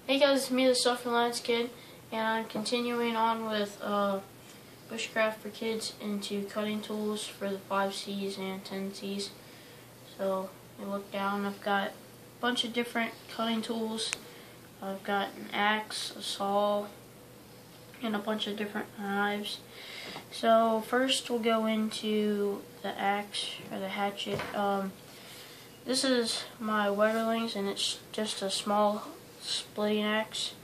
Hey guys, it's me, the Self-Reliance Kid, and I'm continuing on with Bushcraft for Kids into cutting tools for the 5Cs and 10Cs. So, you look down, I've got a bunch of different cutting tools. I've got an axe, a saw, and a bunch of different knives. So, first we'll go into the axe, or the hatchet. This is my Wetterlings, and it's just a small splitting axe,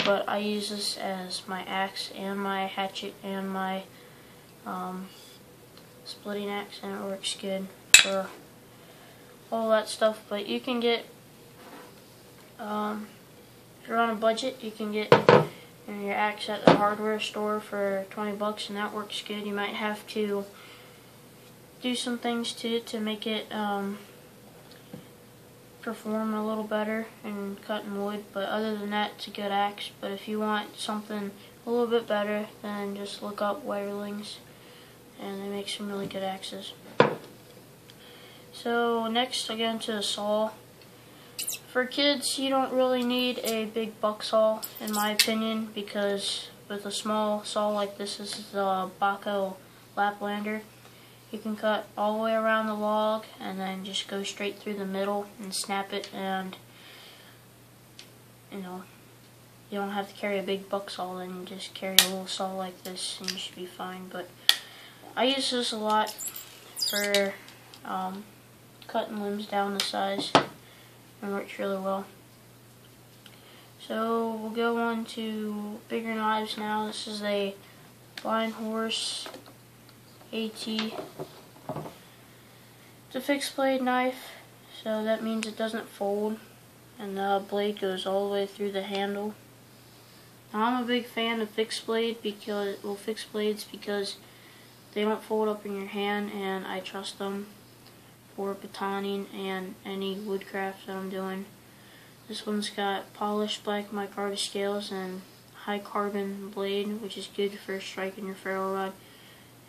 but I use this as my axe and my hatchet and my splitting axe, and it works good for all that stuff. But you can get, if you're on a budget, you can get your axe at the hardware store for 20 bucks, and that works good. You might have to do some things to it to make it perform a little better in cutting wood, but other than that, it's a good axe. But if you want something a little bit better, then just look up Wetterlings, and they make some really good axes. So next I get into the saw. For kids, you don't really need a big buck saw, in my opinion, because with a small saw like this is the Baco Laplander, you can cut all the way around the log and then just go straight through the middle and snap it, and you don't have to carry a big buck saw. Then you just carry a little saw like this and you should be fine. But I use this a lot for cutting limbs down the size, and it works really well. So we'll go on to bigger knives now. This is a Blind Horse AT. It's a fixed blade knife, so that means it doesn't fold, and the blade goes all the way through the handle. Now, I'm a big fan of fixed blades because they don't fold up in your hand, and I trust them for batoning and any woodcraft that I'm doing. This one's got polished black micarta scales and high carbon blade, which is good for striking your ferro rod.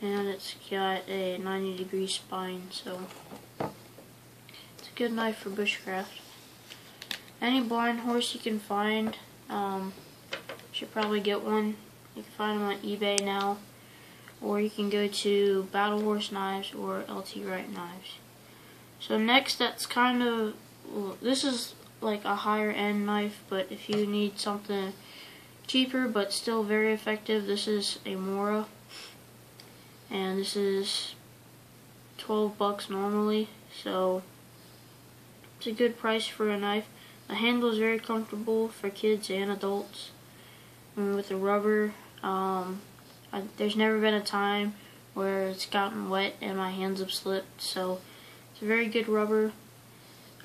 And it's got a 90-degree spine, so it's a good knife for bushcraft. Any blind horse you can find, should probably get one. You can find them on eBay now, or you can go to Battle Horse Knives or LT Wright Knives. So next, that's this is like a higher end knife, but if you need something cheaper but still very effective, this is a Mora. And this is 12 bucks normally, so it's a good price for a knife. The handle is very comfortable for kids and adults. And with the rubber, there's never been a time where it's gotten wet and my hands have slipped, so it's a very good rubber.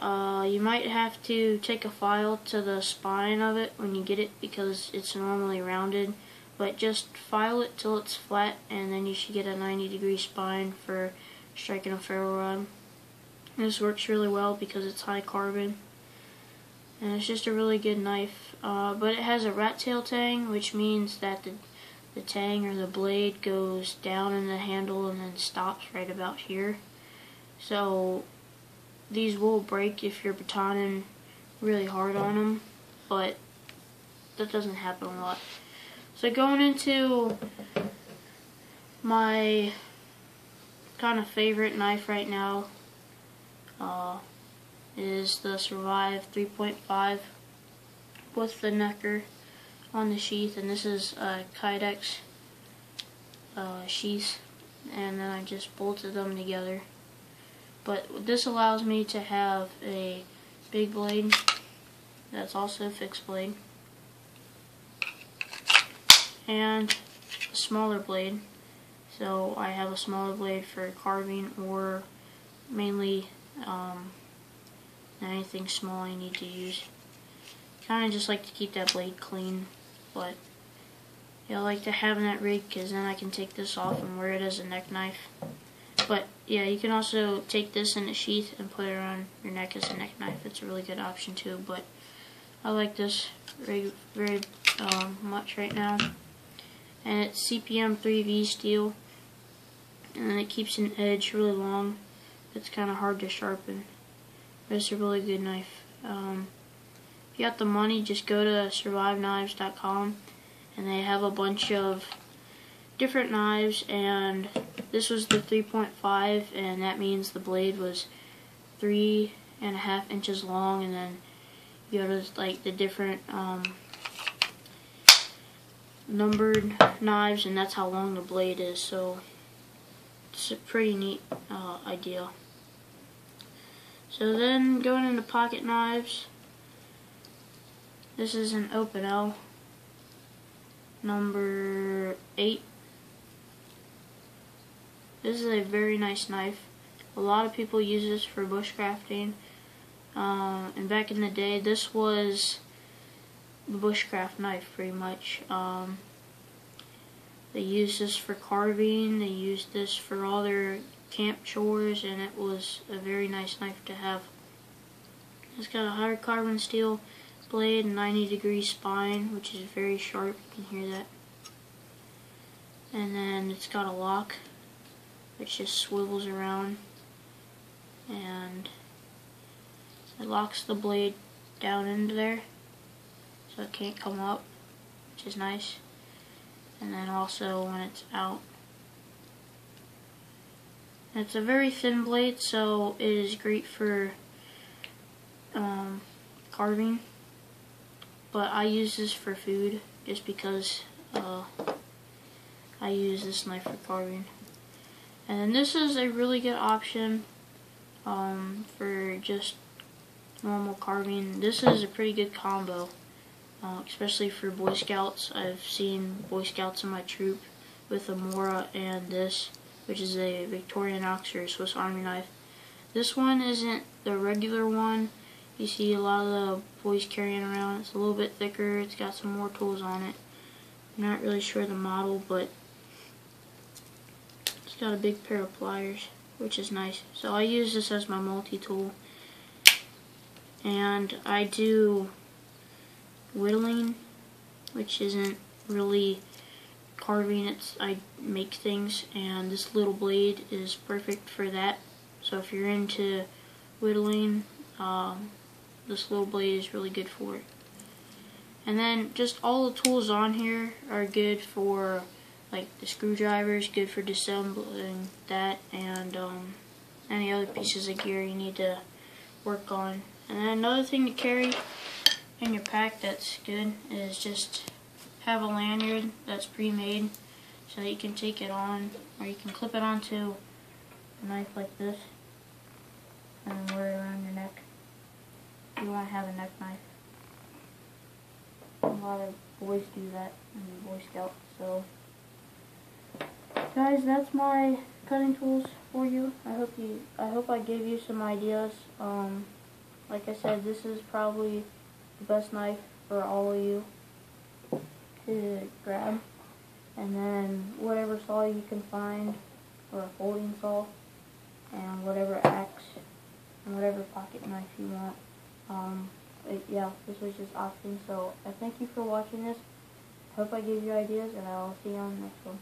You might have to take a file to the spine of it when you get it, because it's normally rounded. But just file it till it's flat, and then you should get a 90-degree spine for striking a ferro rod. And this works really well because it's high carbon, and it's just a really good knife. But it has a rat tail tang, which means that the tang or the blade goes down in the handle and then stops right about here. So these will break if you're batoning really hard on them, but that doesn't happen a lot. So going into my kind of favorite knife right now is the Survive 3.5 with the necker on the sheath, and this is a Kydex sheath, and then I just bolted them together. But this allows me to have a big blade that's also a fixed blade, and a smaller blade. So I have a smaller blade for carving, or mainly anything small I need to use. Kind of just like to keep that blade clean, but yeah, I like to have that rig because then I can take this off and wear it as a neck knife. But yeah, you can also take this in a sheath and put it around your neck as a neck knife. It's a really good option too, but I like this rig very much right now. And it's CPM 3V steel, and it keeps an edge really long. It's kind of hard to sharpen, but it's a really good knife. you got the money, just go to surviveknives.com, and they have a bunch of different knives, and this was the 3.5, and that means the blade was 3.5 inches long, and then you go to like the different numbered knives, and that's how long the blade is. So it's a pretty neat idea. So then going into pocket knives, this is an Open L number 8. This is a very nice knife. A lot of people use this for bushcrafting. And back in the day, this was the bushcraft knife pretty much. They used this for carving, they used this for all their camp chores, and it was a very nice knife to have. It's got a hard carbon steel blade, 90-degree spine, which is very sharp, you can hear that. And then it's got a lock, which just swivels around, and it locks the blade down into there, so it can't come up, which is nice. And then also when it's out, it's a very thin blade, so it is great for carving, but I use this for food just because I use this knife for carving. And then this is a really good option for just normal carving. This is a pretty good combo, especially for Boy Scouts. I've seen Boy Scouts in my troop with a Mora and this, which is a Victorinox or Swiss Army knife. This one isn't the regular one you see a lot of the boys carrying around. It's a little bit thicker, it's got some more tools on it. I'm not really sure the model, but it's got a big pair of pliers, which is nice. So I use this as my multi-tool. And I do whittling, which isn't really carving, I make things, and this little blade is perfect for that. So if you're into whittling, this little blade is really good for it. And then just all the tools on here are good for, like the screwdrivers, good for disassembling that, and any other pieces of gear you need to work on. And then another thing to carry in your pack that's good is just have a lanyard that's pre-made so that you can take it on, or you can clip it onto a knife like this and wear it around your neck. You want to have a neck knife. A lot of boys do that in Boy Scouts. So guys, that's my cutting tools for you. I hope I gave you some ideas. Like I said, this is probably the best knife for all of you to grab. And then whatever saw you can find, or a folding saw, and whatever axe, and whatever pocket knife you want. Yeah, this was just options. So I thank you for watching this. Hope I gave you ideas, and I'll see you on the next one.